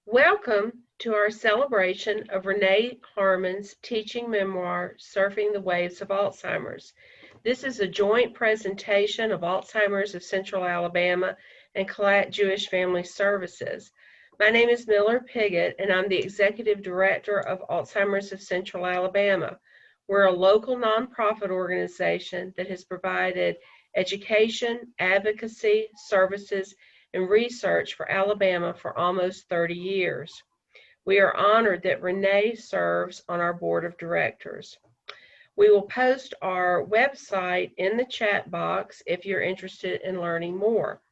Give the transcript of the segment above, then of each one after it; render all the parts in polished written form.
Welcome to our celebration of Renée Harmon's teaching memoir, Surfing the Waves of Alzheimer's. This is a joint presentation of Alzheimer's of Central Alabama and Collat Jewish Family Services. My name is Miller Piggott, and I'm the Executive Director of Alzheimer's of Central Alabama. We're a local nonprofit organization that has provided education, advocacy, services, and research for Alabama for almost 30 years. We are honored that Renée serves on our board of directors. We will post our website in the chat box if you're interested in learning more.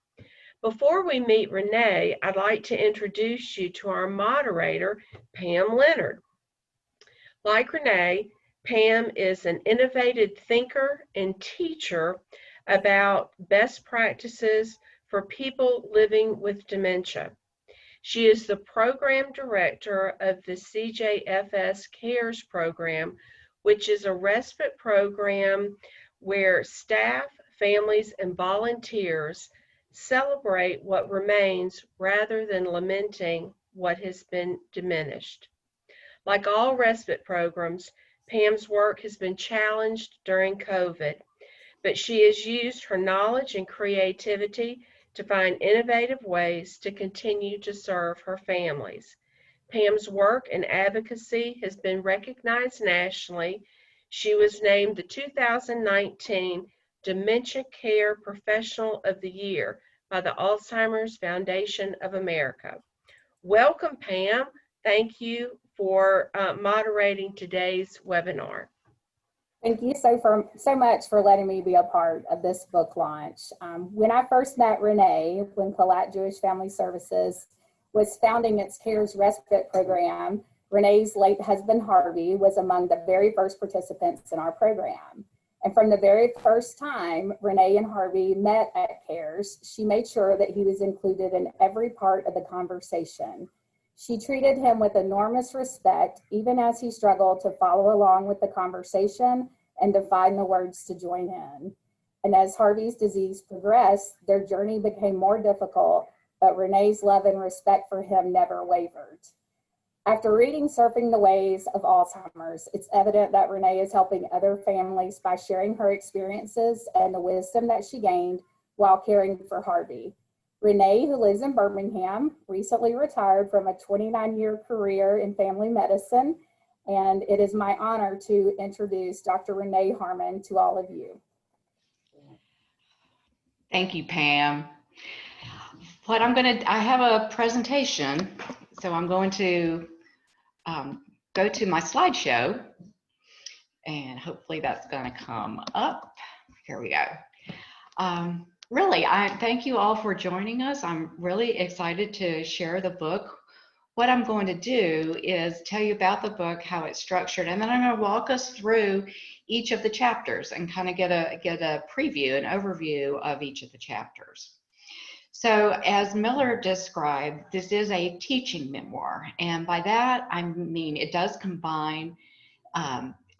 Before we meet Renée, I'd like to introduce you to our moderator, Pam Leonard. Like Renée, Pam is an innovative thinker and teacher about best practices for people living with dementia. She is the program director of the CJFS CARES program, which is a respite program where staff, families, and volunteers celebrate what remains rather than lamenting what has been diminished. Like all respite programs, Pam's work has been challenged during COVID, but she has used her knowledge and creativity to find innovative ways to continue to serve her families. Pam's work and advocacy has been recognized nationally. She was named the 2019 Dementia Care Professional of the Year by the Alzheimer's Foundation of America. Welcome, Pam. Thank you for moderating today's webinar. Thank you so much for letting me be a part of this book launch. When I first met Renée, when Collat Jewish Family Services was founding its CARES respite program, Renée's late husband Harvey was among the very first participants in our program. And from the very first time Renée and Harvey met at CARES, she made sure that he was included in every part of the conversation. She treated him with enormous respect, even as he struggled to follow along with the conversation and to find the words to join in. And as Harvey's disease progressed, their journey became more difficult, but Renée's love and respect for him never wavered. After reading Surfing the Waves of Alzheimer's, it's evident that Renée is helping other families by sharing her experiences and the wisdom that she gained while caring for Harvey. Renée, who lives in Birmingham, recently retired from a 29-year career in family medicine, and it is my honor to introduce Dr. Renée Harmon to all of you. Thank you, Pam. I have a presentation, so I'm going to go to my slideshow, and hopefully that's going to come up. Here we go. Really, I thank you all for joining us. I'm really excited to share the book. What I'm going to do is tell you about the book, how it's structured, and then I'm going to walk us through each of the chapters and kind of get a preview, an overview of each of the chapters. So as Miller described, this is a teaching memoir, and by that I mean it does combine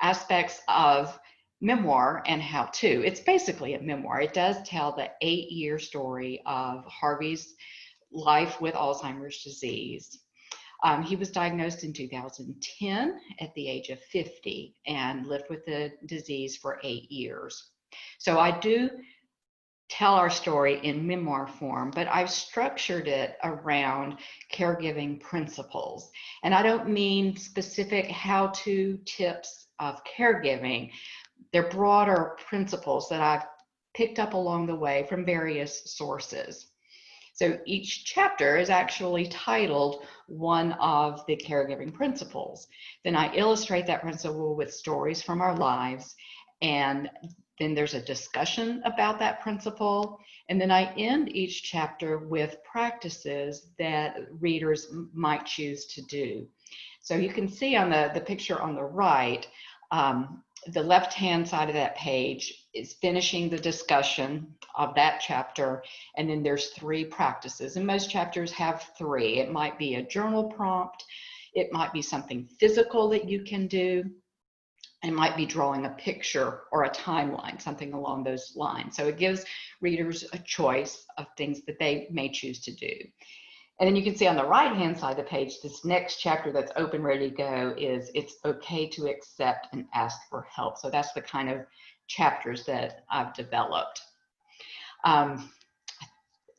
aspects of memoir and how-to. It's basically a memoir. It does tell the 8-year story of Harvey's life with Alzheimer's disease. He was diagnosed in 2010 at the age of 50 and lived with the disease for 8 years. So I do tell our story in memoir form, but I've structured it around caregiving principles. And I don't mean specific how-to tips of caregiving. They're broader principles that I've picked up along the way from various sources. So each chapter is actually titled one of the caregiving principles. Then I illustrate that principle with stories from our lives, and then there's a discussion about that principle, and then I end each chapter with practices that readers might choose to do. So you can see on the picture on the right, the left-hand side of that page is finishing the discussion of that chapter, and then there's 3 practices, and most chapters have 3. It might be a journal prompt, it might be something physical that you can do, it might be drawing a picture or a timeline, something along those lines. So it gives readers a choice of things that they may choose to do. And then you can see on the right-hand side of the page, this next chapter that's open, ready to go is it's okay to accept and ask for help. So that's the kind of chapters that I've developed.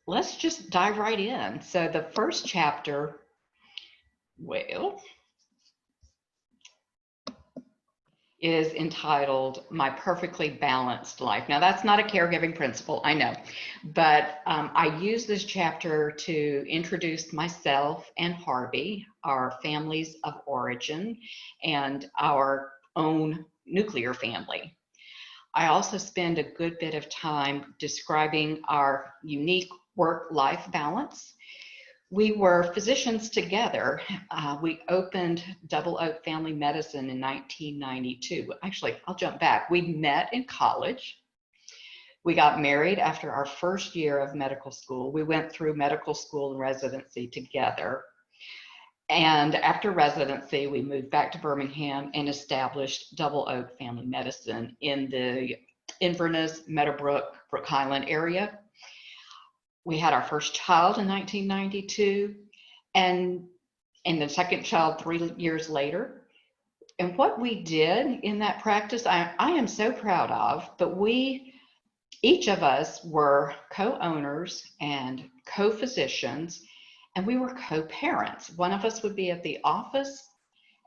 Let's just dive right in. So the first chapter, well, is entitled My Perfectly Balanced Life. Now that's not a caregiving principle, I know, but I use this chapter to introduce myself and Harvey, our families of origin, and our own nuclear family. I also spend a good bit of time describing our unique work-life balance. We were physicians together. We opened Double Oak Family Medicine in 1992. Actually, I'll jump back. We met in college. We got married after our first year of medical school. We went through medical school and residency together. And after residency, we moved back to Birmingham and established Double Oak Family Medicine in the Inverness, Meadowbrook, Brook Highland area. We had our first child in 1992 and the second child 3 years later. And what we did in that practice, I am so proud of, but each of us were co-owners and co-physicians, and we were co-parents. One of us would be at the office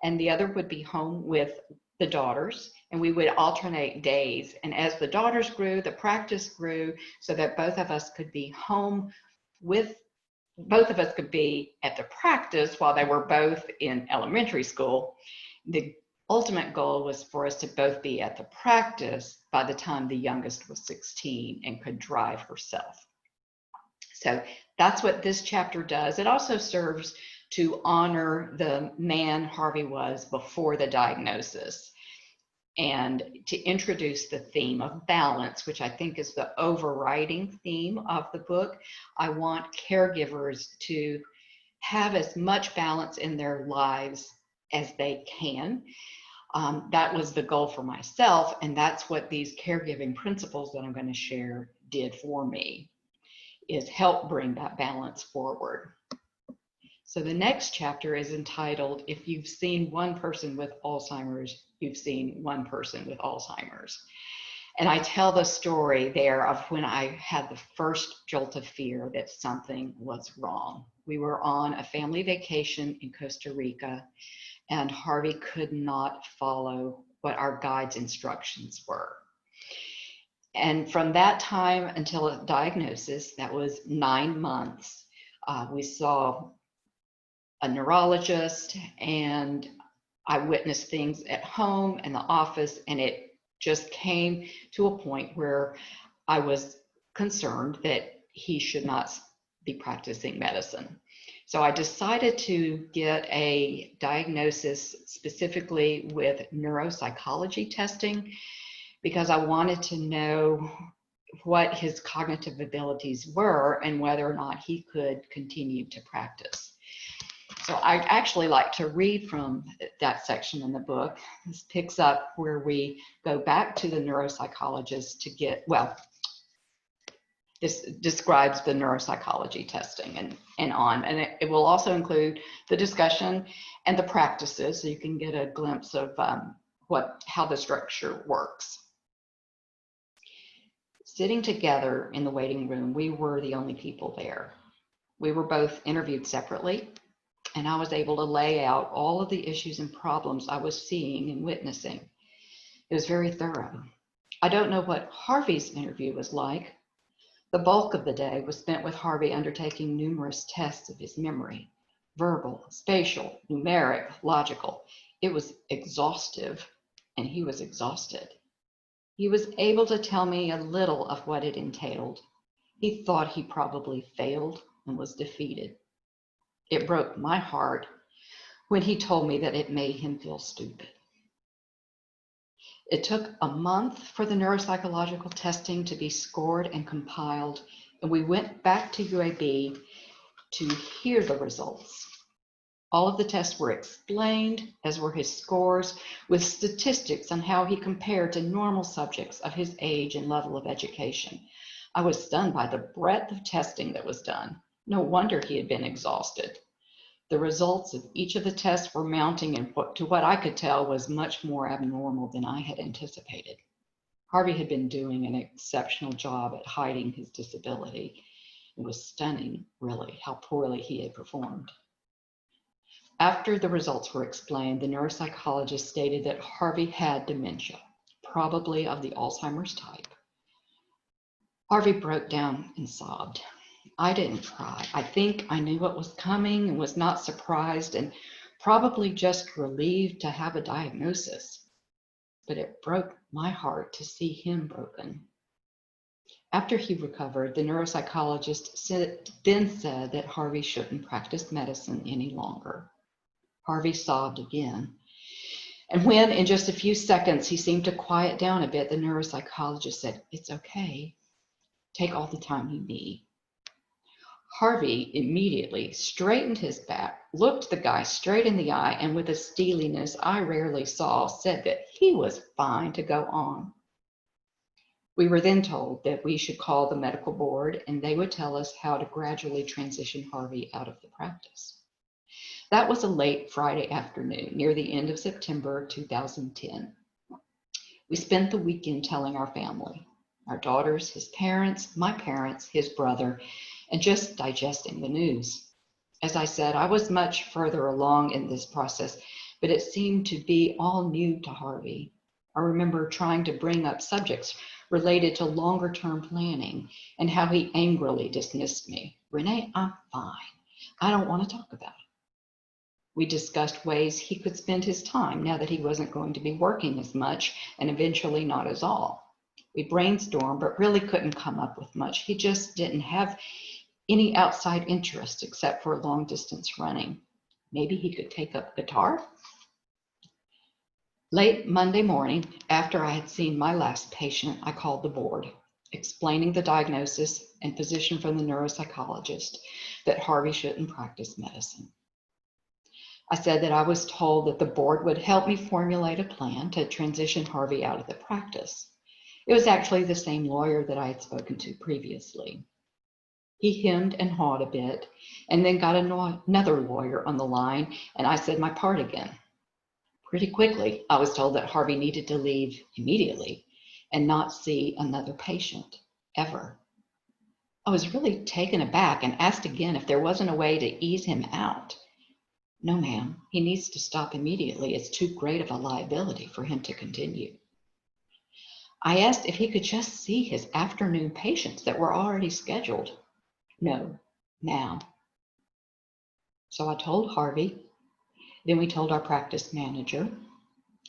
and the other would be home with the daughters, and we would alternate days. And as the daughters grew, the practice grew so that both of us could be home both of us could be at the practice while they were both in elementary school. The ultimate goal was for us to both be at the practice by the time the youngest was 16 and could drive herself. So that's what this chapter does. It also serves to honor the man Harvey was before the diagnosis and to introduce the theme of balance, which I think is the overriding theme of the book. I want caregivers to have as much balance in their lives as they can. That was the goal for myself, and that's what these caregiving principles that I'm going to share did for me, is help bring that balance forward. So the next chapter is entitled, If You've Seen One Person with Alzheimer's, You've Seen One Person with Alzheimer's. And I tell the story there of when I had the first jolt of fear that something was wrong. We were on a family vacation in Costa Rica, and Harvey could not follow what our guide's instructions were. And from that time until a diagnosis, that was 9 months, we saw a neurologist, and I witnessed things at home and the office, and it just came to a point where I was concerned that he should not be practicing medicine. So I decided to get a diagnosis specifically with neuropsychology testing because I wanted to know what his cognitive abilities were and whether or not he could continue to practice. So I'd actually like to read from that section in the book. This picks up where we go back to the neuropsychologist to get, well, this describes the neuropsychology testing and on. And it will also include the discussion and the practices so you can get a glimpse of how the structure works. Sitting together in the waiting room, we were the only people there. We were both interviewed separately, and I was able to lay out all of the issues and problems I was seeing and witnessing. It was very thorough. I don't know what Harvey's interview was like. The bulk of the day was spent with Harvey undertaking numerous tests of his memory, verbal, spatial, numeric, logical. It was exhaustive, and he was exhausted. He was able to tell me a little of what it entailed. He thought he probably failed and was defeated. It broke my heart when he told me that it made him feel stupid. It took a month for the neuropsychological testing to be scored and compiled, and we went back to UAB to hear the results. All of the tests were explained, as were his scores, with statistics on how he compared to normal subjects of his age and level of education. I was stunned by the breadth of testing that was done. No wonder he had been exhausted. The results of each of the tests were mounting, and to what I could tell was much more abnormal than I had anticipated. Harvey had been doing an exceptional job at hiding his disability. It was stunning, really, how poorly he had performed. After the results were explained, the neuropsychologist stated that Harvey had dementia, probably of the Alzheimer's type. Harvey broke down and sobbed. I didn't cry. I think I knew what was coming and was not surprised and probably just relieved to have a diagnosis. But it broke my heart to see him broken. After he recovered, the neuropsychologist then said that Harvey shouldn't practice medicine any longer. Harvey sobbed again. And when, in just a few seconds, he seemed to quiet down a bit, the neuropsychologist said, "It's okay. Take all the time you need." Harvey immediately straightened his back, looked the guy straight in the eye, and with a steeliness I rarely saw, said that he was fine to go on. We were then told that we should call the medical board and they would tell us how to gradually transition Harvey out of the practice. That was a late Friday afternoon, near the end of September 2010. We spent the weekend telling our family, our daughters, his parents, my parents, his brother, and just digesting the news. As I said, I was much further along in this process, but it seemed to be all new to Harvey. I remember trying to bring up subjects related to longer-term planning and how he angrily dismissed me. "Renee, I'm fine. I don't want to talk about it." We discussed ways he could spend his time now that he wasn't going to be working as much and eventually not as all. We brainstormed, but really couldn't come up with much. He just didn't have any outside interest except for long distance running. Maybe he could take up guitar? Late Monday morning, after I had seen my last patient, I called the board, explaining the diagnosis and position from the neuropsychologist that Harvey shouldn't practice medicine. I said that I was told that the board would help me formulate a plan to transition Harvey out of the practice. It was actually the same lawyer that I had spoken to previously. He hemmed and hawed a bit and then got another lawyer on the line, and I said my part again. Pretty quickly, I was told that Harvey needed to leave immediately and not see another patient, ever. I was really taken aback and asked again if there wasn't a way to ease him out. "No, ma'am, he needs to stop immediately. It's too great of a liability for him to continue." I asked if he could just see his afternoon patients that were already scheduled. "No, now." So I told Harvey, then we told our practice manager.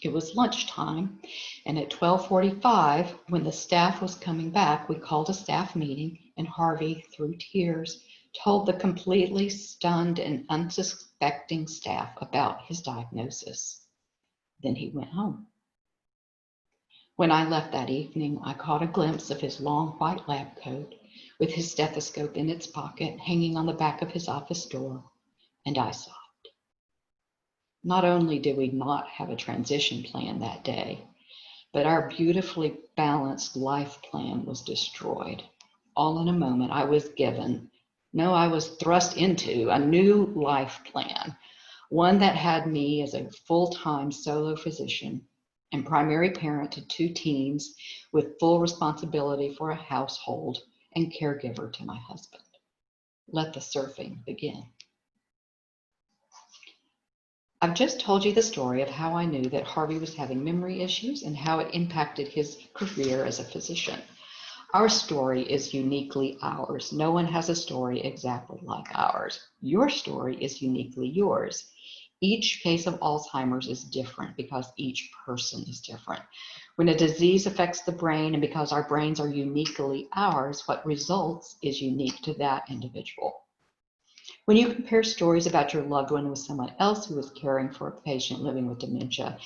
It was lunchtime, and at 12:45, when the staff was coming back, we called a staff meeting, and Harvey, through tears, told the completely stunned and unsuspecting staff about his diagnosis. Then he went home. When I left that evening, I caught a glimpse of his long white lab coat with his stethoscope in its pocket hanging on the back of his office door, and I sobbed. Not only did we not have a transition plan that day, but our beautifully balanced life plan was destroyed. All in a moment, I was thrust into a new life plan, one that had me as a full-time solo physician and primary parent to 2 teens with full responsibility for a household and caregiver to my husband. Let the surfing begin. I've just told you the story of how I knew that Harvey was having memory issues and how it impacted his career as a physician. Our story is uniquely ours. No one has a story exactly like ours. Your story is uniquely yours. Each case of Alzheimer's is different because each person is different. When a disease affects the brain and because our brains are uniquely ours, what results is unique to that individual. When you compare stories about your loved one with someone else who is caring for a patient living with dementia,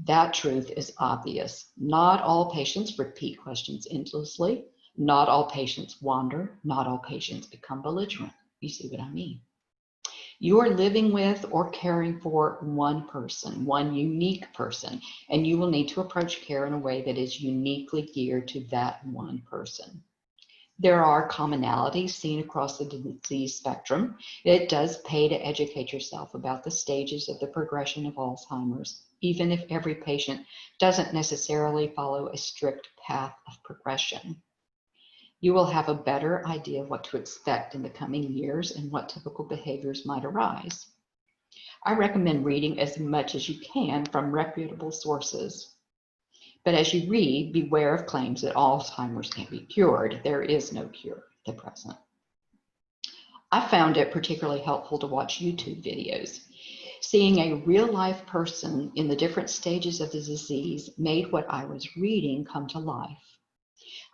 that truth is obvious. Not all patients repeat questions endlessly. Not all patients wander. Not all patients become belligerent. You see what I mean? You are living with or caring for one person, one unique person, and you will need to approach care in a way that is uniquely geared to that one person. There are commonalities seen across the disease spectrum. It does pay to educate yourself about the stages of the progression of Alzheimer's, even if every patient doesn't necessarily follow a strict path of progression. You will have a better idea of what to expect in the coming years and what typical behaviors might arise. I recommend reading as much as you can from reputable sources. But as you read, beware of claims that Alzheimer's can be cured. There is no cure at the present. I found it particularly helpful to watch YouTube videos. Seeing a real-life person in the different stages of the disease made what I was reading come to life.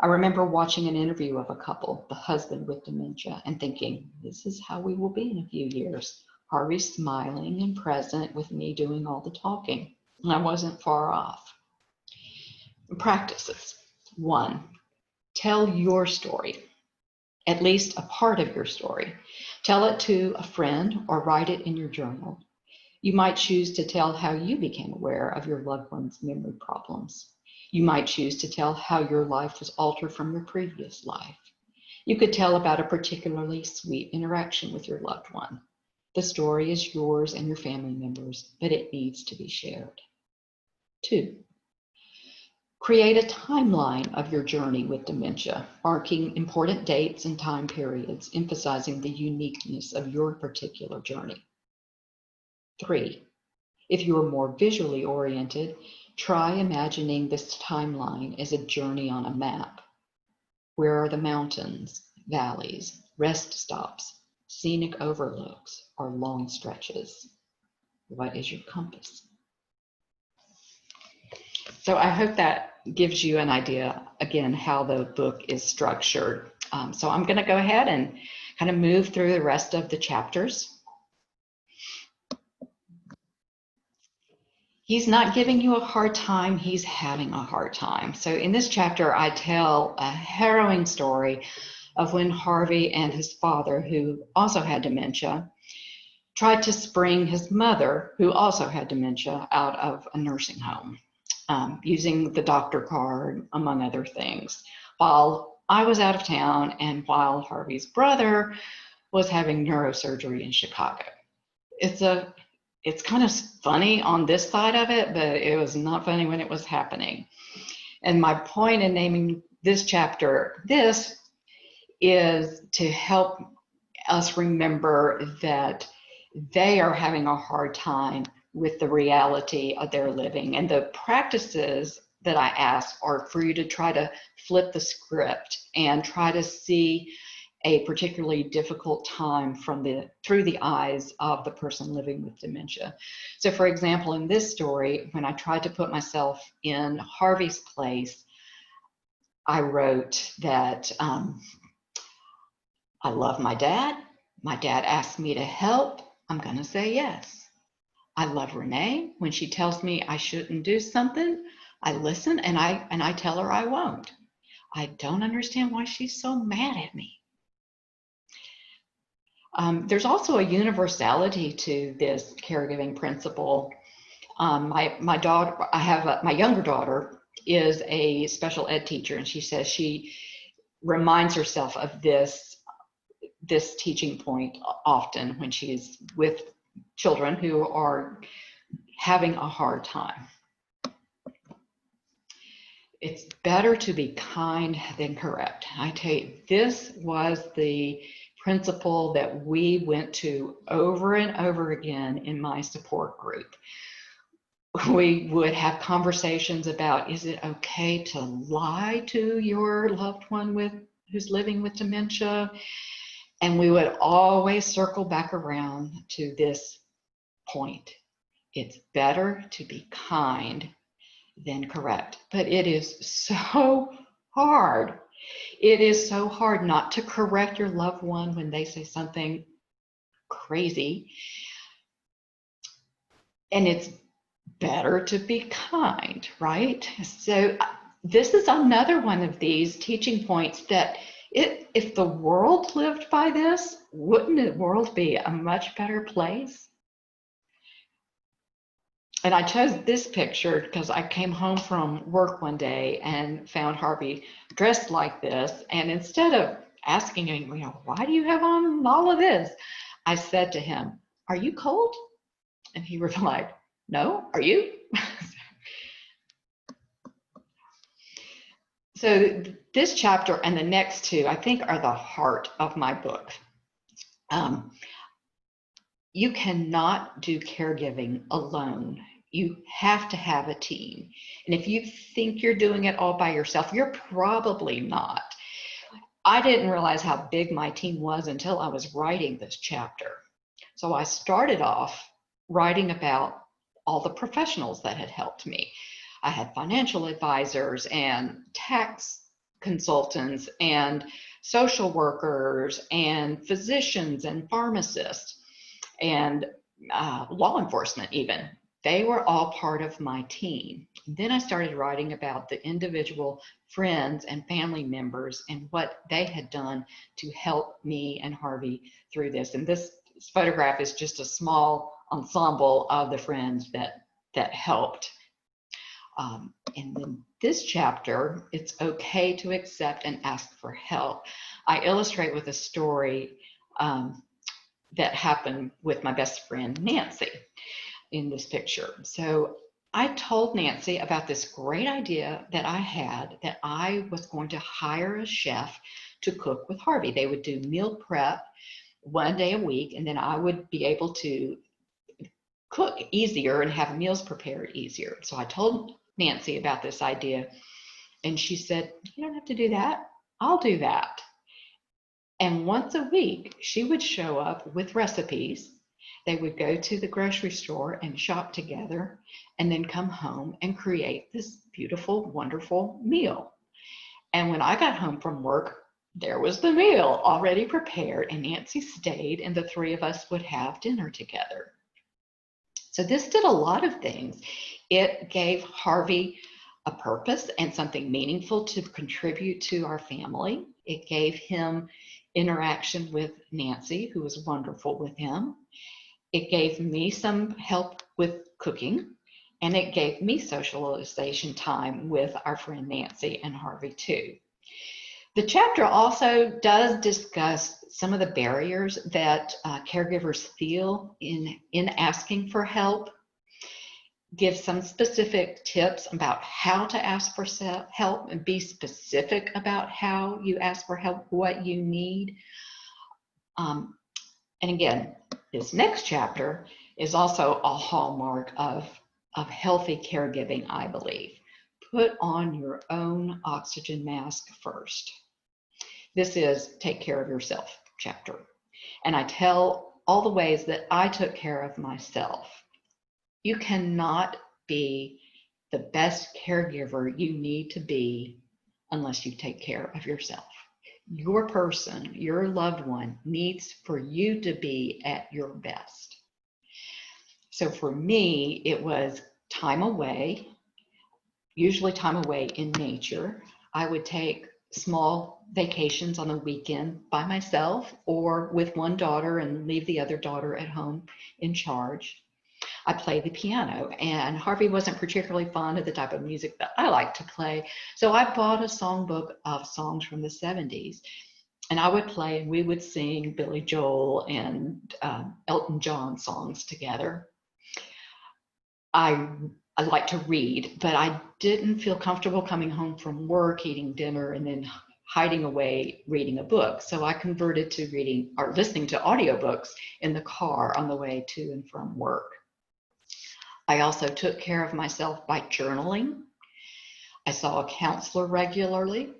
I remember watching an interview of a couple, the husband with dementia, and thinking, this is how we will be in a few years. Harvey smiling and present with me doing all the talking. And I wasn't far off. Practices. 1, tell your story, at least a part of your story. Tell it to a friend or write it in your journal. You might choose to tell how you became aware of your loved one's memory problems. You might choose to tell how your life was altered from your previous life. You could tell about a particularly sweet interaction with your loved one. The story is yours and your family members, but it needs to be shared. 2, create a timeline of your journey with dementia, marking important dates and time periods, emphasizing the uniqueness of your particular journey. 3, if you are more visually oriented, try imagining this timeline as a journey on a map. Where are the mountains, valleys, rest stops, scenic overlooks, or long stretches? What is your compass? So I hope that gives you an idea, again, how the book is structured. So I'm going to go ahead and kind of move through the rest of the chapters. He's not giving you a hard time, he's having a hard time. So in this chapter, I tell a harrowing story of when Harvey and his father, who also had dementia, tried to spring his mother, who also had dementia, out of a nursing home. Using the doctor card, among other things, while I was out of town and while Harvey's brother was having neurosurgery in Chicago. It's kind of funny on this side of it, but it was not funny when it was happening. And my point in naming this chapter this is to help us remember that they are having a hard time with the reality of their living. And the practices that I ask are for you to try to flip the script and try to see a particularly difficult time through the eyes of the person living with dementia. So for example, in this story, when I tried to put myself in Harvey's place, I wrote that I love my dad. My dad asked me to help. I'm going to say yes. I love Renee. When she tells me I shouldn't do something, I listen and I tell her I won't. I don't understand why she's so mad at me. There's also a universality to this caregiving principle. My younger daughter is a special ed teacher, and she says she reminds herself of this teaching point often when she is with children who are having a hard time. It's better to be kind than correct. I tell you, this was the principle that we went to over and over again in my support group. We would have conversations about, is it okay to lie to your loved one who's living with dementia? And we would always circle back around to this point. It's better to be kind than correct. But it is so hard. It is so hard not to correct your loved one when they say something crazy. And it's better to be kind, right? So this is another one of these teaching points that if the world lived by this, wouldn't the world be a much better place? And I chose this picture because I came home from work one day and found Harvey dressed like this. And instead of asking him, why do you have on all of this? I said to him, "Are you cold?" And he replied, "No, are you?" So this chapter and the next two, I think, are the heart of my book. You cannot do caregiving alone. You have to have a team. And if you think you're doing it all by yourself, you're probably not. I didn't realize how big my team was until I was writing this chapter. So I started off writing about all the professionals that had helped me. I had financial advisors and tax consultants and social workers and physicians and pharmacists and law enforcement even. They were all part of my team. Then I started writing about the individual friends and family members and what they had done to help me and Harvey through this. And this photograph is just a small ensemble of the friends that helped. And then this chapter, it's okay to accept and ask for help. I illustrate with a story that happened with my best friend, Nancy, in this picture. So I told Nancy about this great idea that I had, that I was going to hire a chef to cook with Harvey. They would do meal prep one day a week, and then I would be able to cook easier and have meals prepared easier. So I told Nancy about this idea, and she said, "You don't have to do that. I'll do that." And once a week, she would show up with recipes. They would go to the grocery store and shop together, and then come home and create this beautiful, wonderful meal. And when I got home from work, there was the meal already prepared, and Nancy stayed, and the three of us would have dinner together. So this did a lot of things. It gave Harvey a purpose and something meaningful to contribute to our family. It gave him interaction with Nancy, who was wonderful with him. It gave me some help with cooking, and it gave me socialization time with our friend Nancy and Harvey too. The chapter also does discuss some of the barriers that caregivers feel in asking for help, give some specific tips about how to ask for help, and be specific about how you ask for help, what you need. And again, this next chapter is also a hallmark of healthy caregiving, I believe. Put on your own oxygen mask first. This is Take Care of Yourself chapter. And I tell all the ways that I took care of myself. You cannot be the best caregiver you need to be unless you take care of yourself. Your person, your loved one, needs for you to be at your best. So for me, it was time away, usually time away in nature. I would take small vacations on the weekend by myself or with one daughter and leave the other daughter at home in charge. I played the piano, and Harvey wasn't particularly fond of the type of music that I like to play. So I bought a songbook of songs from the 70s, and I would play, and we would sing Billy Joel and Elton John songs together. I like to read, but I didn't feel comfortable coming home from work, eating dinner, and then hiding away reading a book. So I converted to reading or listening to audiobooks in the car on the way to and from work. I also took care of myself by journaling. I saw a counselor regularly.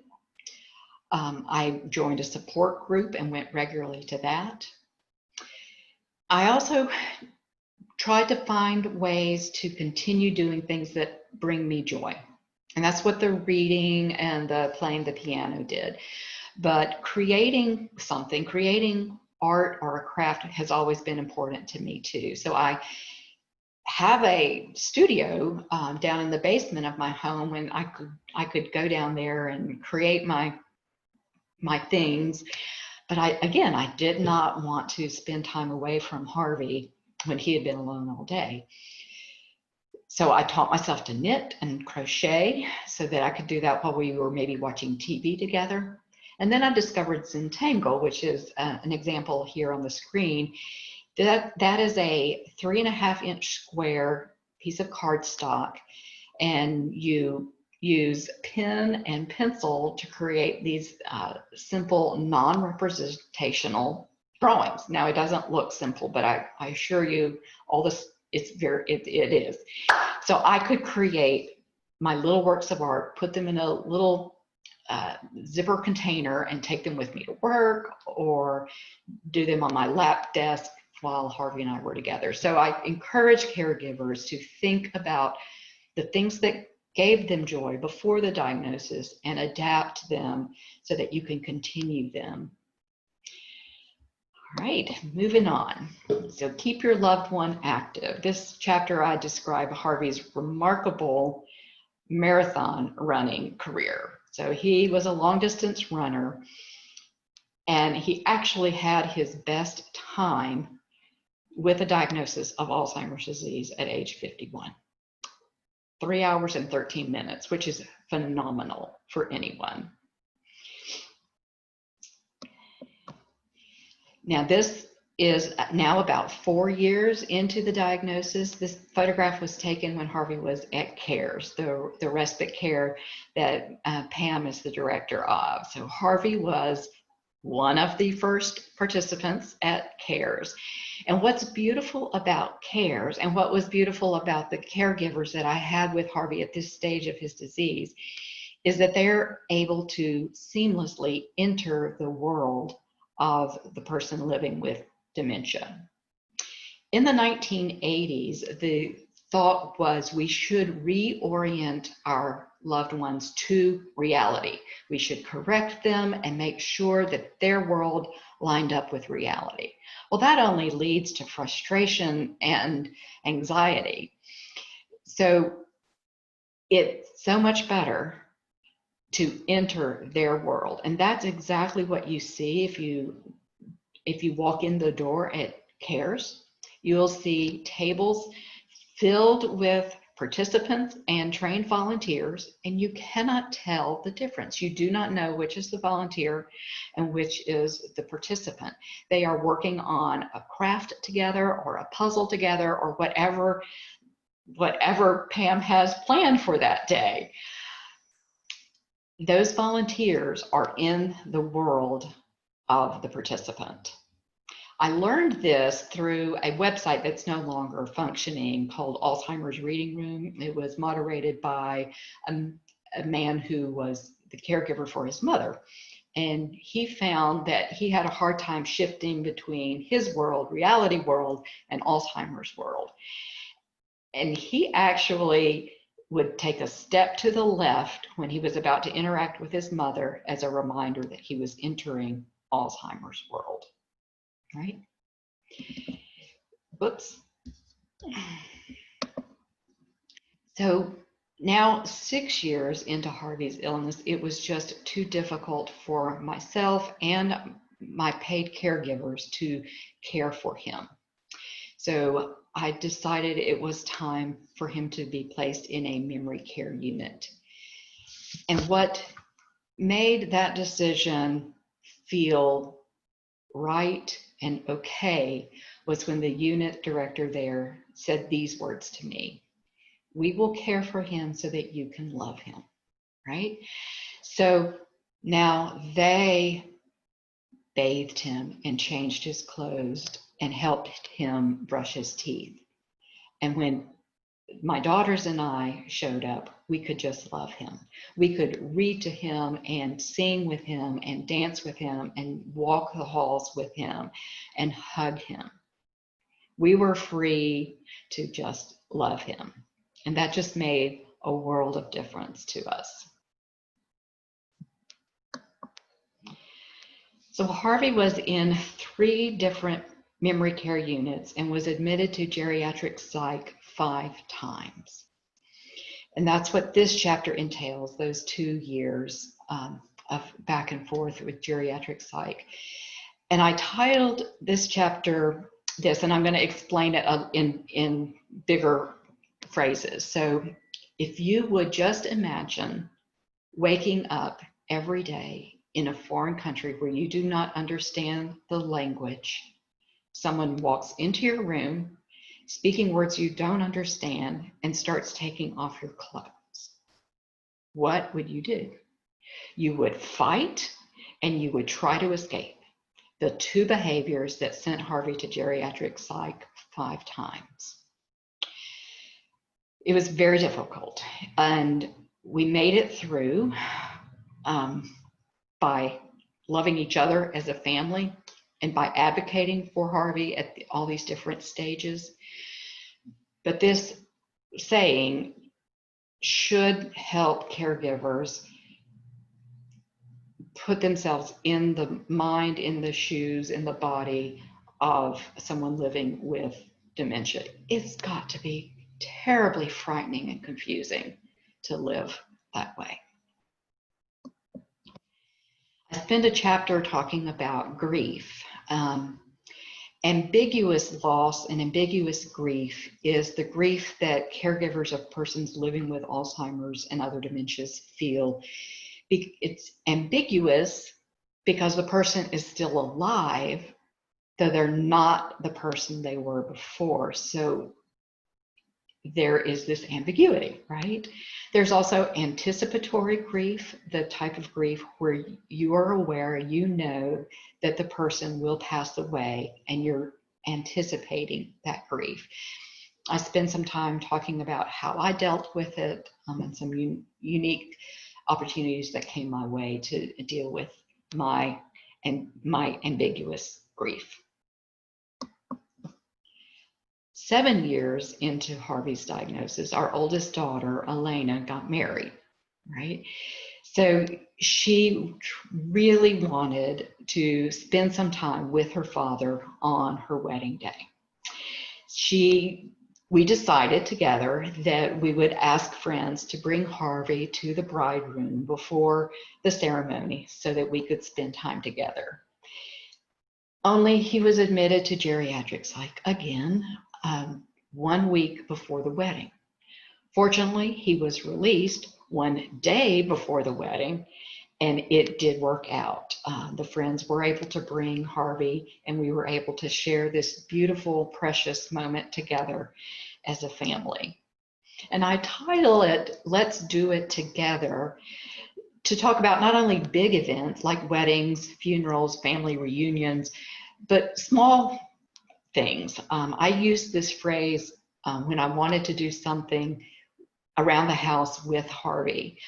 I joined a support group and went regularly to that. I also tried to find ways to continue doing things that bring me joy. And that's what the reading and the playing the piano did. But creating something, creating art or a craft has always been important to me too. So I have a studio down in the basement of my home, and I could go down there and create my things. But I did not want to spend time away from Harvey when he had been alone all day. So I taught myself to knit and crochet so that I could do that while we were maybe watching TV together. And then I discovered Zentangle, which is an example here on the screen. That is a 3.5-inch square piece of cardstock, and you use pen and pencil to create these simple non-representational drawings. Now it doesn't look simple, but I assure you all this, it is. So I could create my little works of art, put them in a little zipper container and take them with me to work, or do them on my lap desk while Harvey and I were together. So I encourage caregivers to think about the things that gave them joy before the diagnosis and adapt them so that you can continue them. All right, moving on. So keep your loved one active. This chapter I describe Harvey's remarkable marathon running career. So he was a long distance runner, and he actually had his best time with a diagnosis of Alzheimer's disease at age 51. 3 hours and 13 minutes, which is phenomenal for anyone. Now, this is now about 4 years into the diagnosis. This photograph was taken when Harvey was at CARES, the respite care that Pam is the director of. So Harvey was one of the first participants at CARES. And what's beautiful about CARES, and what was beautiful about the caregivers that I had with Harvey at this stage of his disease, is that they're able to seamlessly enter the world of the person living with dementia. In the 1980s, the thought was we should reorient our loved ones to reality. We should correct them and make sure that their world lined up with reality. Well, that only leads to frustration and anxiety. So it's so much better to enter their world. And that's exactly what you see if you walk in the door at CARES. You'll see tables filled with participants and trained volunteers, and you cannot tell the difference. You do not know which is the volunteer and which is the participant. They are working on a craft together or a puzzle together or whatever Pam has planned for that day. Those volunteers are in the world of the participant. I learned this through a website that's no longer functioning called Alzheimer's Reading Room. It was moderated by a man who was the caregiver for his mother. And he found that he had a hard time shifting between his world, reality world, and Alzheimer's world. And he actually would take a step to the left when he was about to interact with his mother as a reminder that he was entering Alzheimer's world. Right? Whoops. So now 6 years into Harvey's illness, it was just too difficult for myself and my paid caregivers to care for him. So I decided it was time for him to be placed in a memory care unit. And what made that decision feel right and okay was when the unit director there said these words to me: "We will care for him so that you can love him," right? So now they bathed him and changed his clothes and helped him brush his teeth. And when my daughters and I showed up, we could just love him. We could read to him and sing with him and dance with him and walk the halls with him and hug him. We were free to just love him. And that just made a world of difference to us. So Harvey was in 3 different memory care units and was admitted to geriatric psych 5 times. And that's what this chapter entails, those 2 years of back and forth with geriatric psych. And I titled this chapter this, and I'm going to explain it in bigger phrases. So if you would just imagine waking up every day in a foreign country where you do not understand the language, someone walks into your room speaking words you don't understand and starts taking off your clothes, what would you do? You would fight and you would try to escape. The two behaviors that sent Harvey to geriatric psych 5 times. It was very difficult, and we made it through by loving each other as a family and by advocating for Harvey at all these different stages. But this saying should help caregivers put themselves in the mind, in the shoes, in the body of someone living with dementia. It's got to be terribly frightening and confusing to live that way. I spend a chapter talking about grief. Ambiguous loss and ambiguous grief is the grief that caregivers of persons living with Alzheimer's and other dementias feel. It's ambiguous because the person is still alive, though they're not the person they were before. So there is this ambiguity, right? There's also anticipatory grief, the type of grief where you are aware, you know that the person will pass away and you're anticipating that grief. I spent some time talking about how I dealt with it and some unique opportunities that came my way to deal with my ambiguous grief. 7 years into Harvey's diagnosis, our oldest daughter, Elena, got married, right? So she really wanted to spend some time with her father on her wedding day. We decided together that we would ask friends to bring Harvey to the bride room before the ceremony so that we could spend time together. Only he was admitted to geriatric psych again 1 week before the wedding. Fortunately, he was released 1 day before the wedding, and it did work out. The friends were able to bring Harvey, and we were able to share this beautiful, precious moment together as a family. And I title it, Let's Do It Together, to talk about not only big events like weddings, funerals, family reunions, but small things. I used this phrase when I wanted to do something around the house with Harvey.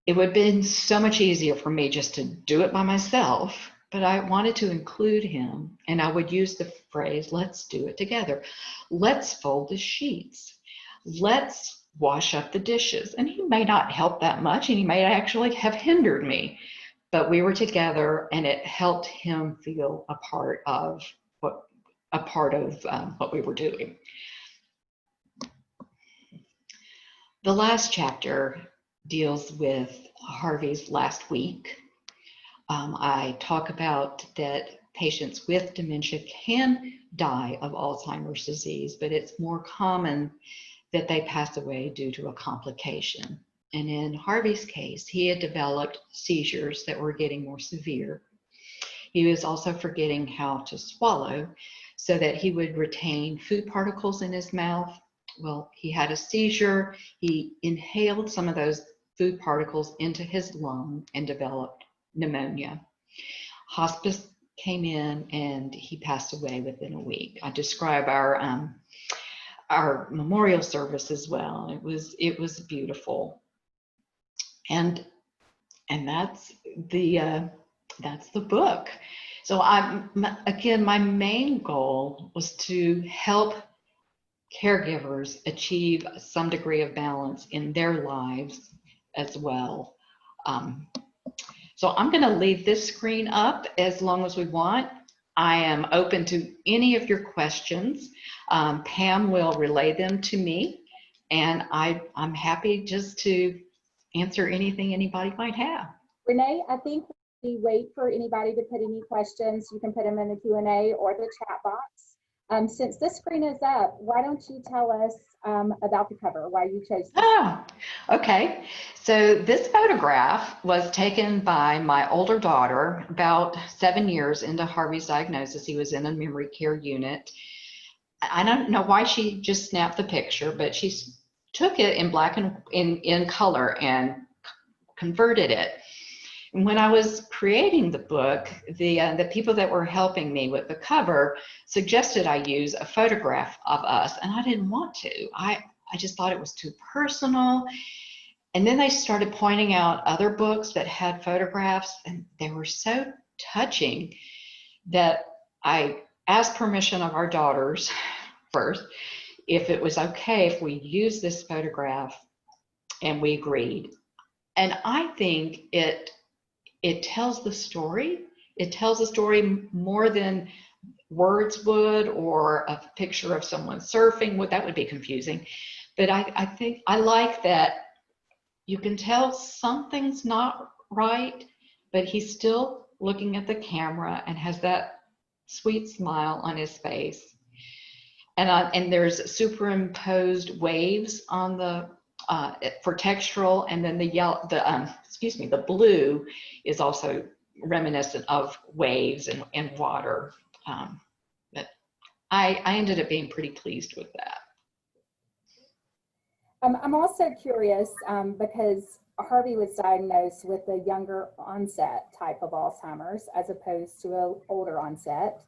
It would have been so much easier for me just to do it by myself, but I wanted to include him, and I would use the phrase, let's do it together. Let's fold the sheets. Let's wash up the dishes. And he may not help that much, and he may actually have hindered me, but we were together, and it helped him feel a part of what we were doing. The last chapter deals with Harvey's last week. I talk about that patients with dementia can die of Alzheimer's disease, but it's more common that they pass away due to a complication. And in Harvey's case, he had developed seizures that were getting more severe. He was also forgetting how to swallow so that he would retain food particles in his mouth. Well, he had a seizure. He inhaled some of those food particles into his lung and developed pneumonia. Hospice came in and he passed away within a week. I describe our memorial service as well. It was beautiful, and that's the book. So again, my main goal was to help caregivers achieve some degree of balance in their lives as well. So I'm going to leave this screen up as long as we want. I am open to any of your questions. Pam will relay them to me, and I'm happy just to answer anything anybody might have. Renee, I think we wait for anybody to put any questions. You can put them in the Q&A or the chat box. Since this screen is up, why don't you tell us about the cover, why you chose this? Ah, okay. So this photograph was taken by my older daughter about 7 years into Harvey's diagnosis. He was in a memory care unit. I don't know why she just snapped the picture, but she took it in black and in color and converted it. And when I was creating the book, the people that were helping me with the cover suggested I use a photograph of us, and I didn't want to. I just thought it was too personal. And then they started pointing out other books that had photographs, and they were so touching that I asked permission of our daughters first if it was okay if we use this photograph, and we agreed. And I think it tells the story. It tells the story more than words would, or a picture of someone surfing would. That would be confusing. But I think I like that you can tell something's not right, but he's still looking at the camera and has that sweet smile on his face. And there's superimposed waves on the for textural, and then the yellow, the blue is also reminiscent of waves and water. But I ended up being pretty pleased with that. I'm also curious because Harvey was diagnosed with a younger onset type of Alzheimer's as opposed to an older onset.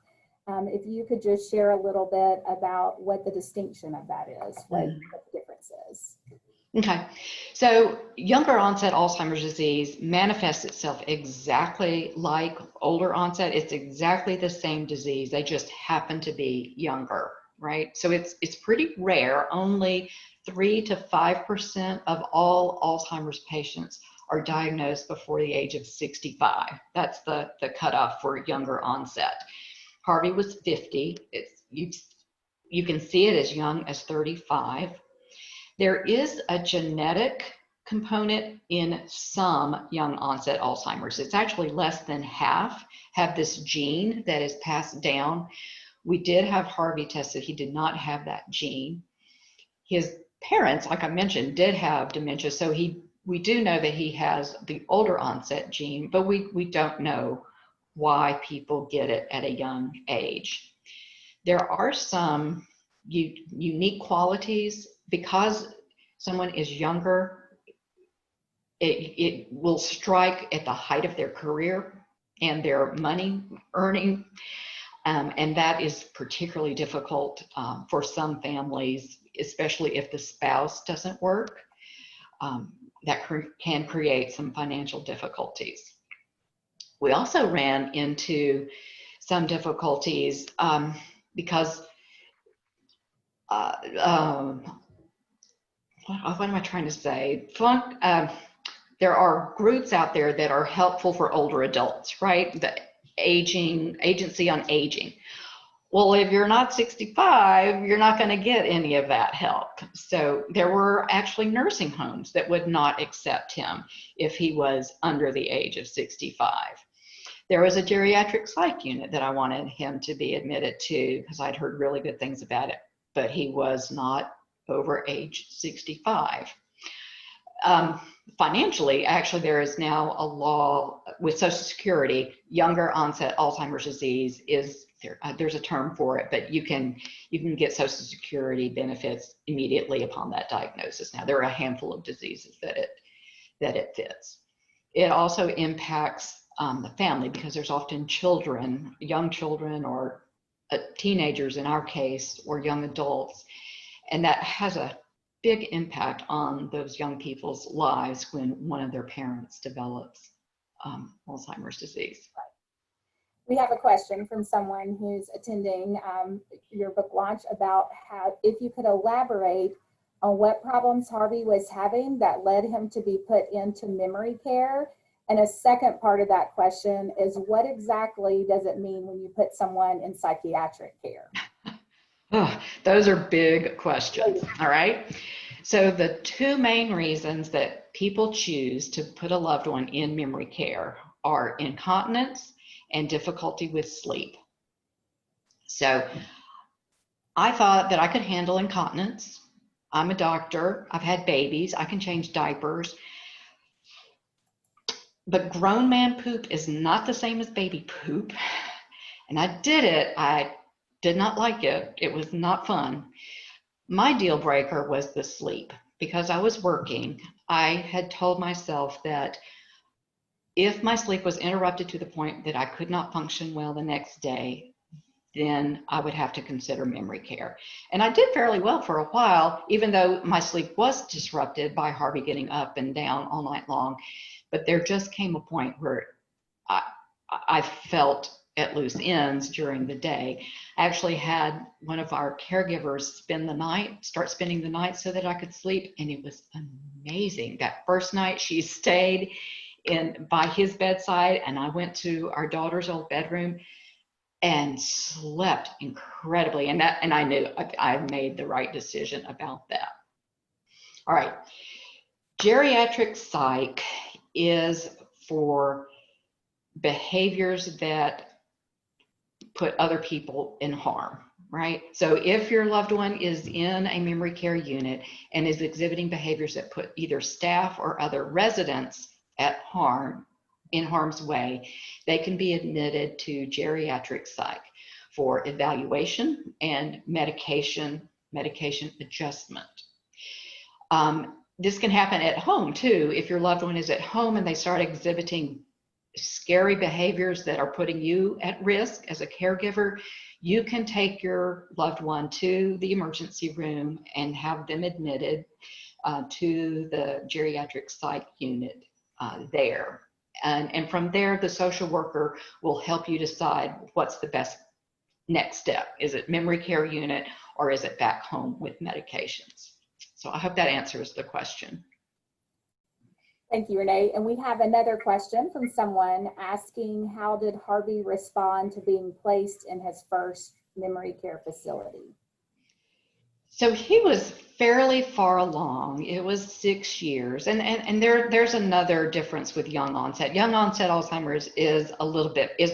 If you could just share a little bit about what the distinction of that is, what the difference is. Okay, so younger onset Alzheimer's disease manifests itself exactly like older onset. It's exactly the same disease. They just happen to be younger, right? So it's pretty rare. Only 3 to 5% of all Alzheimer's patients are diagnosed before the age of 65. That's the cutoff for younger onset. Harvey was 50. You can see it as young as 35. There is a genetic component in some young onset Alzheimer's. It's actually less than half have this gene that is passed down. We did have Harvey tested. He did not have that gene. His parents, like I mentioned, did have dementia. So we do know that he has the older onset gene, but we don't know why people get it at a young age. There are some unique qualities. Because someone is younger, it will strike at the height of their career and their money earning, and that is particularly difficult for some families, especially if the spouse doesn't work. That can create some financial difficulties. We also ran into some difficulties because what am I trying to say? There are groups out there that are helpful for older adults, right? The agency on aging. Well, if you're not 65, you're not going to get any of that help. So there were actually nursing homes that would not accept him if he was under the age of 65. There was a geriatric psych unit that I wanted him to be admitted to because I'd heard really good things about it, but he was not over age 65. Financially, actually, there is now a law with Social Security. Younger onset Alzheimer's disease is there's a term for it, but you can get Social Security benefits immediately upon that diagnosis. Now, there are a handful of diseases that it fits. It also impacts the family because there's often children, young children, or teenagers in our case, or young adults. And that has a big impact on those young people's lives when one of their parents develops Alzheimer's disease. We have a question from someone who's attending your book launch about how, if you could elaborate on what problems Harvey was having that led him to be put into memory care. And a second part of that question is, what exactly does it mean when you put someone in psychiatric care? Oh, those are big questions, all right? So the two main reasons that people choose to put a loved one in memory care are incontinence and difficulty with sleep. So I thought that I could handle incontinence. I'm a doctor. I've had babies. I can change diapers. But grown man poop is not the same as baby poop. And I did it. I did not like it. It was not fun. My deal breaker was the sleep. Because I was working, I had told myself that if my sleep was interrupted to the point that I could not function well the next day, then I would have to consider memory care. And I did fairly well for a while, even though my sleep was disrupted by Harvey getting up and down all night long. But there just came a point where I felt at loose ends during the day. I actually had one of our caregivers start spending the night so that I could sleep, and it was amazing. That first night she stayed by his bedside, and I went to our daughter's old bedroom and slept incredibly. And I knew I made the right decision about that. All right, geriatric psych is for behaviors that put other people in harm, right? So if your loved one is in a memory care unit and is exhibiting behaviors that put either staff or other residents in harm's way, they can be admitted to geriatric psych for evaluation and medication adjustment. This can happen at home too. If your loved one is at home and they start exhibiting scary behaviors that are putting you at risk as a caregiver, you can take your loved one to the emergency room and have them admitted to the geriatric psych unit there. And from there, the social worker will help you decide what's the best next step. Is it memory care unit or is it back home with medications? So I hope that answers the question. Thank you, Renee. And we have another question from someone asking, how did Harvey respond to being placed in his first memory care facility? So he was fairly far along. It was 6 years. And there's another difference with young onset. Young onset Alzheimer's is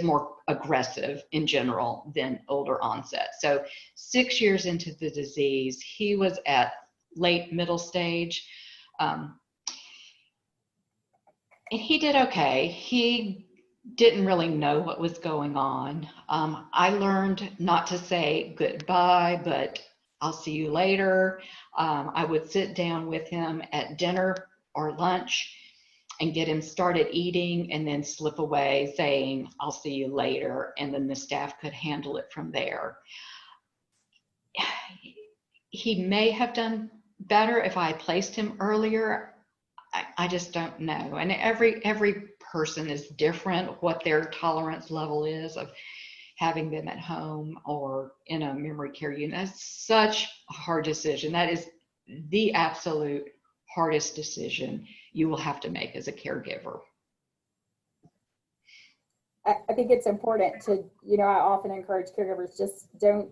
more aggressive in general than older onset. So 6 years into the disease, he was at late middle stage. And he did okay. He didn't really know what was going on. I learned not to say goodbye, but I'll see you later. I would sit down with him at dinner or lunch and get him started eating and then slip away saying, I'll see you later. And then the staff could handle it from there. He may have done better if I placed him earlier. I just don't know. And every person is different, what their tolerance level is of having them at home or in a memory care unit. That's such a hard decision. That is the absolute hardest decision you will have to make as a caregiver. I think it's important to, I often encourage caregivers, just don't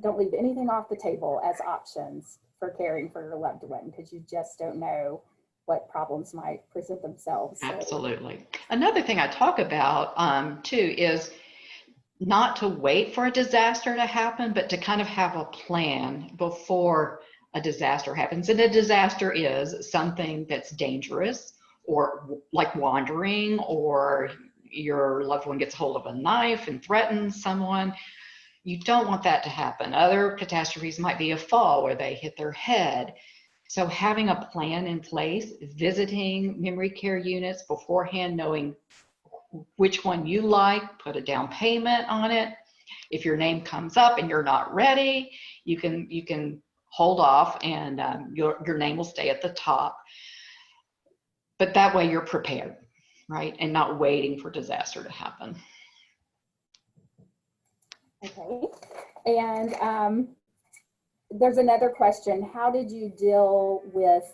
leave anything off the table as options for caring for your loved one, because you just don't know what problems might present themselves. Absolutely. Another thing I talk about too is not to wait for a disaster to happen, but to kind of have a plan before a disaster happens. And a disaster is something that's dangerous, or like wandering, or your loved one gets hold of a knife and threatens someone. You don't want that to happen. Other catastrophes might be a fall where they hit their head. So having a plan in place, visiting memory care units beforehand, knowing which one you like, put a down payment on it. If your name comes up and you're not ready, you can hold off, and your name will stay at the top. But that way you're prepared, right? And not waiting for disaster to happen. Okay. And there's another question. How did you deal with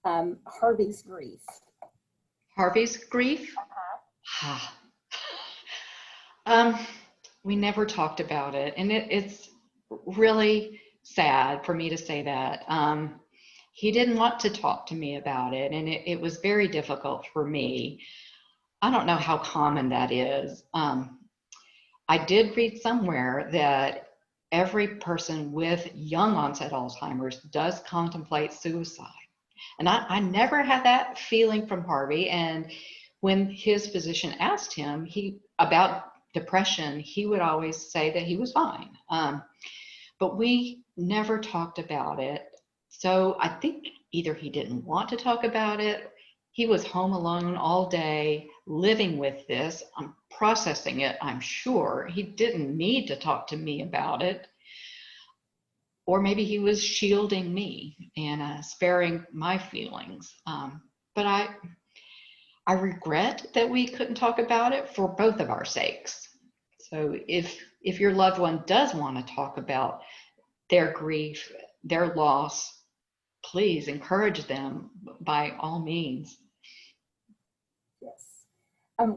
Harvey's grief? Harvey's grief? We never talked about it, and it's really sad for me to say that. He didn't want to talk to me about it, and it was very difficult for me. I don't know how common that is. I did read somewhere that every person with young onset Alzheimer's does contemplate suicide. And I never had that feeling from Harvey. And when his physician asked him about depression, he would always say that he was fine. But we never talked about it. So I think either he didn't want to talk about it, he was home alone all day, living with this, processing it, I'm sure. He didn't need to talk to me about it. Or maybe he was shielding me and sparing my feelings. But I regret that we couldn't talk about it for both of our sakes. So if your loved one does want to talk about their grief, their loss, please encourage them by all means. Yes.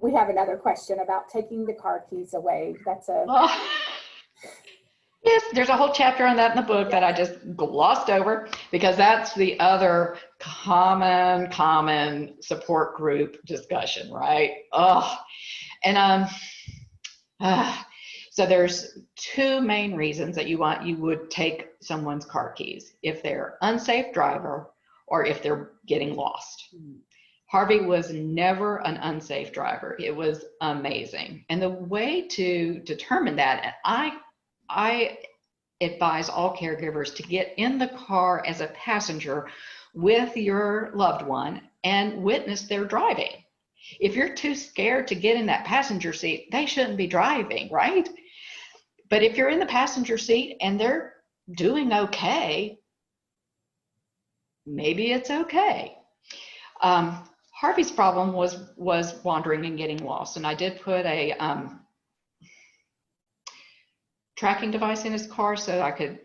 We have another question about taking the car keys away. That's a... Oh, yes, there's a whole chapter on that in the book that I just glossed over because that's the other common support group discussion, right? Oh, and so there's two main reasons that you would take someone's car keys: if they're unsafe driver or if they're getting lost. Harvey was never an unsafe driver. It was amazing. And the way to determine that, I advise all caregivers to get in the car as a passenger with your loved one and witness their driving. If you're too scared to get in that passenger seat, they shouldn't be driving, right? But if you're in the passenger seat and they're doing okay, maybe it's okay. Harvey's problem was wandering and getting lost, and I did put a tracking device in his car so I could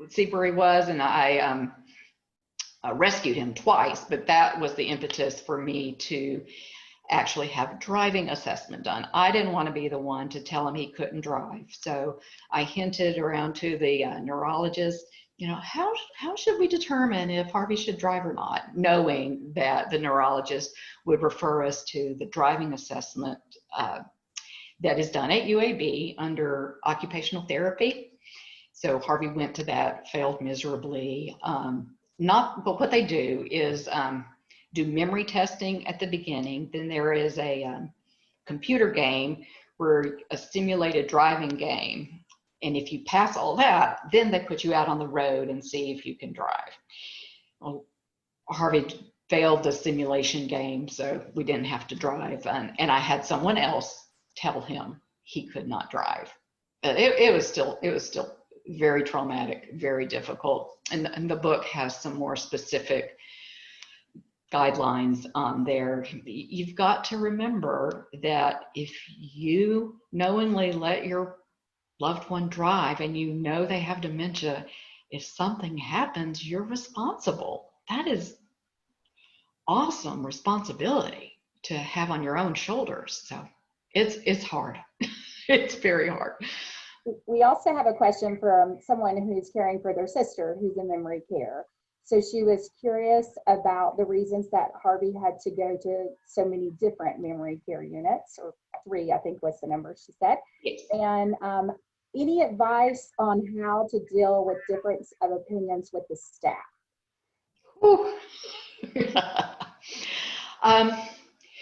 see where he was, and I rescued him twice, but that was the impetus for me to actually have driving assessment done. I didn't want to be the one to tell him he couldn't drive, so I hinted around to the neurologist, how should we determine if Harvey should drive or not, knowing that the neurologist would refer us to the driving assessment that is done at UAB under occupational therapy. So Harvey went to that, failed miserably. But what they do is do memory testing at the beginning. Then there is a computer game where a simulated driving game. And if you pass all that, then they put you out on the road and see if you can drive. Well, Harvey failed the simulation game, so we didn't have to drive. And I had someone else tell him he could not drive. It was still very traumatic, very difficult. And the book has some more specific guidelines on there. You've got to remember that if you knowingly let your loved one drive and you know they have dementia, if something happens, you're responsible. That is awesome responsibility to have on your own shoulders. So it's hard. It's very hard. We also have a question from someone who's caring for their sister who's in memory care. So she was curious about the reasons that Harvey had to go to so many different memory care units, or 3, I think was the number she said. Yes. And any advice on how to deal with difference of opinions with the staff?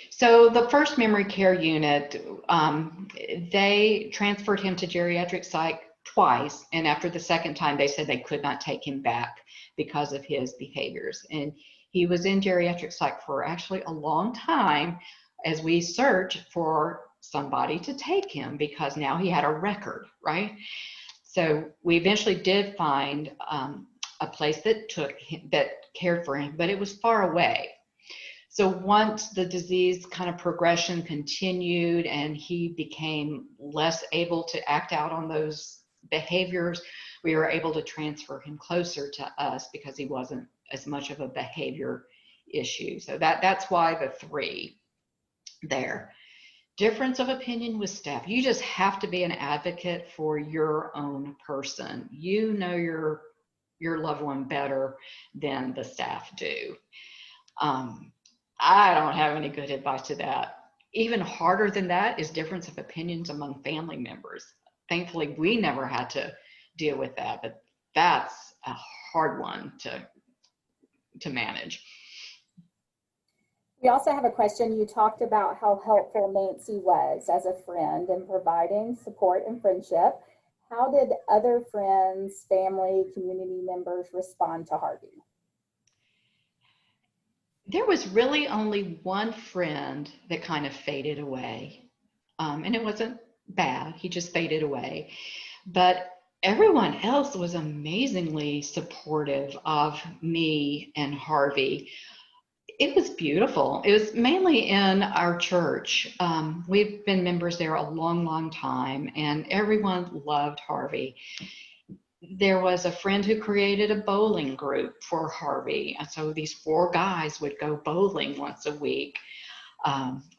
So the first memory care unit, they transferred him to geriatric psych twice, and after the second time they said they could not take him back because of his behaviors. And he was in geriatric psych for actually a long time as we searched for somebody to take him, because now he had a record, right? So we eventually did find a place that cared for him, but it was far away. So once the disease kind of progression continued and he became less able to act out on those behaviors, we were able to transfer him closer to us because he wasn't as much of a behavior issue. So that's why the 3 there. Difference of opinion with staff. You just have to be an advocate for your own person. You know your loved one better than the staff do. I don't have any good advice to that. Even harder than that is difference of opinions among family members. thankfully we never had to deal with that, but that's a hard one to manage. We also have a question. You talked about how helpful Nancy was as a friend in providing support and friendship. How did other friends, family, community members respond to Harvey? There was really only one friend that kind of faded away. And it wasn't bad, he just faded away. But everyone else was amazingly supportive of me and Harvey. It was beautiful. It was mainly in our church. We've been members there a long, long time, and everyone loved Harvey. There was a friend who created a bowling group for Harvey. And so these 4 guys would go bowling once a week.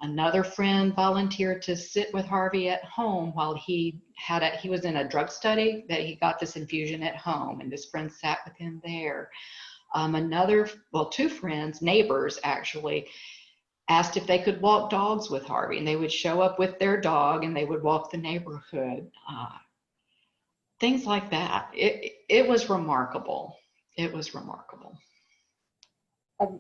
Another friend volunteered to sit with Harvey at home while he was in a drug study, that he got this infusion at home, and this friend sat with him there. 2 friends, neighbors actually, asked if they could walk dogs with Harvey, and they would show up with their dog and they would walk the neighborhood. Things like that. It was remarkable. It was remarkable.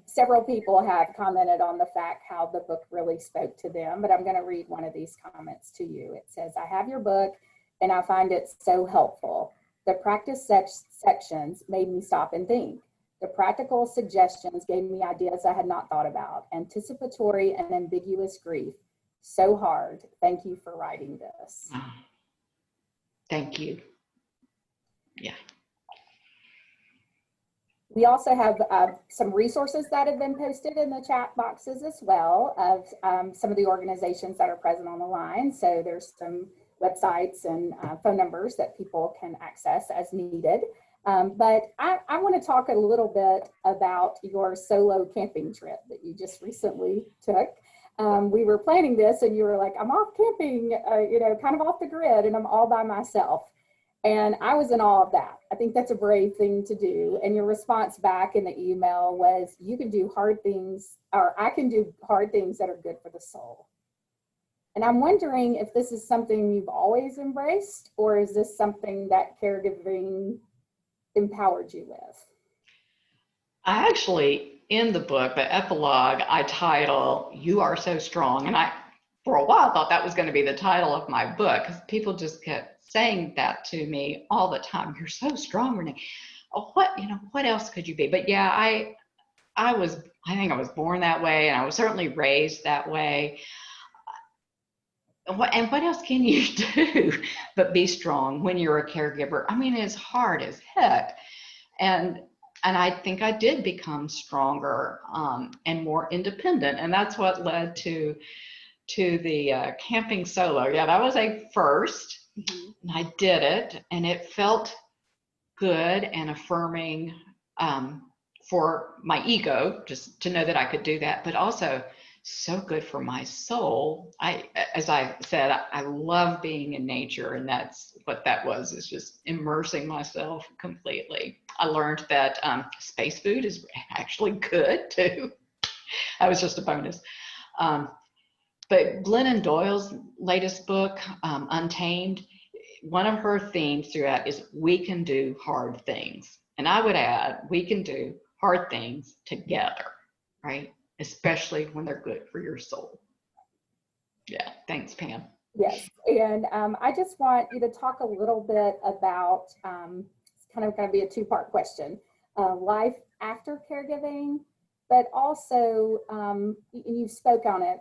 Several people have commented on the fact how the book really spoke to them, but I'm going to read one of these comments to you. It says, I have your book and I find it so helpful. The practice sections made me stop and think. The practical suggestions gave me ideas I had not thought about. Anticipatory and ambiguous grief. So hard. Thank you for writing this. Thank you. Yeah. We also have some resources that have been posted in the chat boxes as well of some of the organizations that are present on the line. So there's some websites and phone numbers that people can access as needed. But I want to talk a little bit about your solo camping trip that you just recently took. We were planning this and you were like, I'm off camping, kind of off the grid, and I'm all by myself. And I was in awe of that. I think that's a brave thing to do. And your response back in the email was, you can do hard things, or I can do hard things that are good for the soul. And I'm wondering if this is something you've always embraced, or is this something that caregiving empowered you with? I actually, in the book, the epilogue, I title, You Are So Strong. And I, for a while, thought that was going to be the title of my book, because people just kept saying that to me all the time. You're so strong, Renee. Oh, what else could you be? But yeah, I think I was born that way, and I was certainly raised that way. And what else can you do but be strong when you're a caregiver? I mean, it's hard as heck. And I think I did become stronger and more independent. And that's what led to the camping solo. Yeah, that was a first. Mm-hmm. And I did it, and it felt good and affirming for my ego, just to know that I could do that, but also so good for my soul. As I said, I love being in nature, and that's what that was, is just immersing myself completely. I learned that space food is actually good too. That was just a bonus. But Glennon Doyle's latest book, Untamed, one of her themes throughout is we can do hard things. And I would add, we can do hard things together, right? Especially when they're good for your soul. Yeah, thanks, Pam. Yes, and I just want you to talk a little bit about, it's kind of going to be a 2-part question, life after caregiving, but also, you spoke on it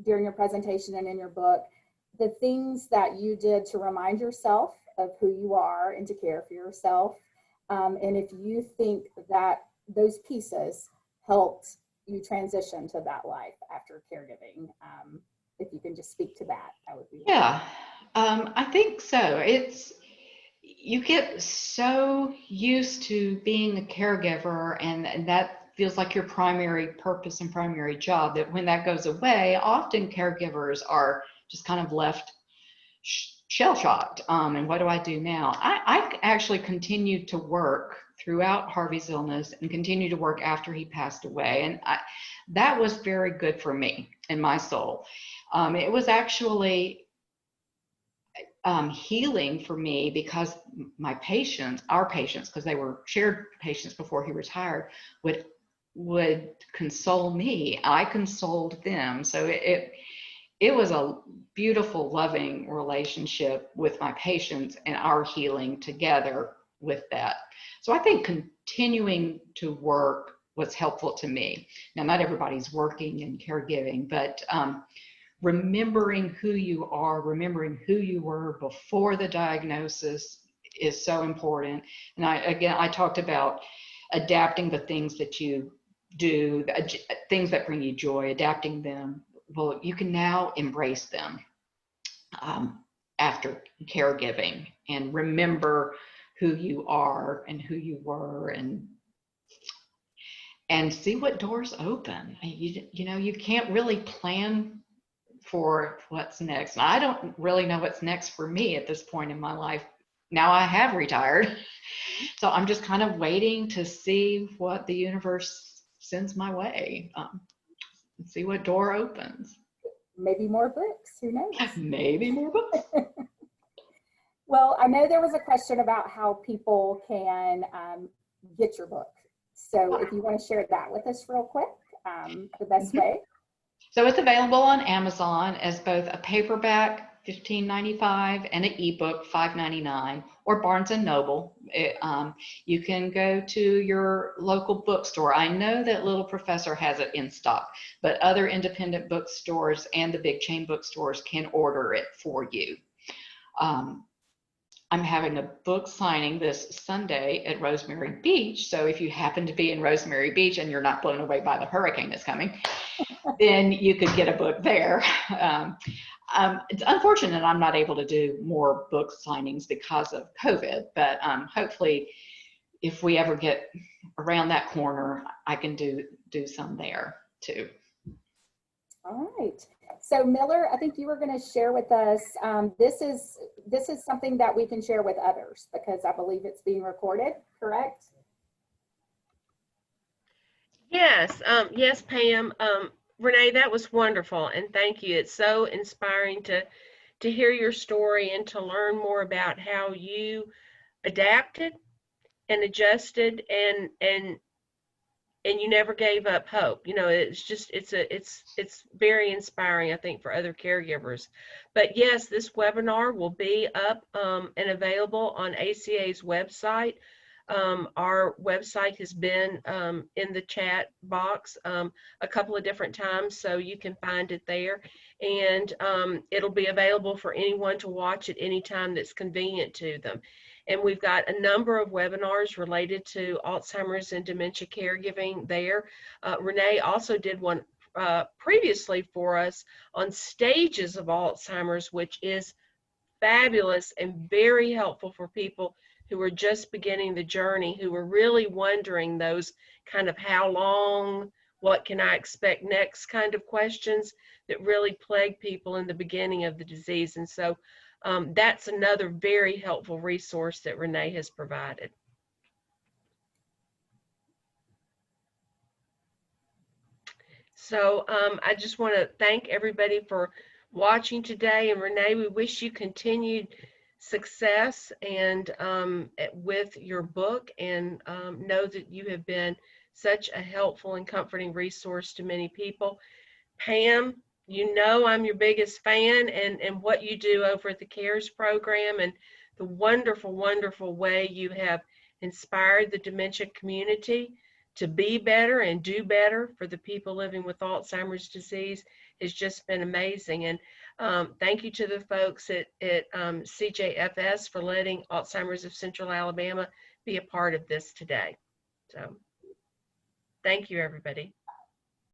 during your presentation and in your book, the things that you did to remind yourself of who you are and to care for yourself. And if you think that those pieces helped you transition to that life after caregiving, if you can just speak to that, that would be. Yeah, I think so. You get so used to being a caregiver, and that feels like your primary purpose and primary job, that when that goes away, often caregivers are just kind of left shell-shocked. And what do I do now? I actually continued to work throughout Harvey's illness and continued to work after he passed away. And that was very good for me and my soul. It was actually, healing for me, because my patients, our patients, because they were shared patients before he retired, would console me. I consoled them. So it was a beautiful, loving relationship with my patients and our healing together with that. So I think continuing to work was helpful to me. Now, not everybody's working in caregiving, but remembering who you are, remembering who you were before the diagnosis is so important. And I talked about adapting the things that you do, things that bring you joy, adapting them. Well, you can now embrace them after caregiving, and remember who you are and who you were, and see what doors open. You know, you can't really plan for what's next. I don't really know what's next for me at this point in my life. Now I have retired. So I'm just kind of waiting to see what the universe sends my way, and see what door opens. Maybe more books, who knows? Maybe more books. Well, I know there was a question about how people can get your book. So if you want to share that with us real quick, the best way. So it's available on Amazon as both a paperback, $15.95, and an ebook, $5.99, or Barnes and Noble. You can go to your local bookstore. I know that Little Professor has it in stock, but other independent bookstores and the big chain bookstores can order it for you. I'm having a book signing this Sunday at Rosemary Beach. So if you happen to be in Rosemary Beach and you're not blown away by the hurricane that's coming, then you could get a book there. It's unfortunate I'm not able to do more book signings because of COVID, but hopefully if we ever get around that corner, I can do some there too. All right. So Miller, I think you were going to share with us, this is something that we can share with others because I believe it's being recorded, correct? Yes, yes, Pam. Renee, that was wonderful, and thank you. It's so inspiring to hear your story and to learn more about how you adapted and adjusted and you never gave up hope. You know, it's just it's very inspiring, I think, for other caregivers. But yes, this webinar will be up and available on ACA's website. Our website has been in the chat box a couple of different times, so you can find it there. And it'll be available for anyone to watch at any time that's convenient to them. And we've got a number of webinars related to Alzheimer's and dementia caregiving there. Renee also did one previously for us on stages of Alzheimer's, which is fabulous and very helpful for people who are just beginning the journey, who are really wondering those kind of how long, what can I expect next kind of questions that really plague people in the beginning of the disease. And so that's another very helpful resource that Renee has provided. So I just want to thank everybody for watching today. And Renee, we wish you continued success and with your book, and know that you have been such a helpful and comforting resource to many people. Pam, you know I'm your biggest fan, and what you do over at the CARES program and the wonderful, wonderful way you have inspired the dementia community to be better and do better for the people living with Alzheimer's disease has just been amazing. And thank you to the folks at CJFS for letting Alzheimer's of Central Alabama be a part of this today. So thank you, everybody.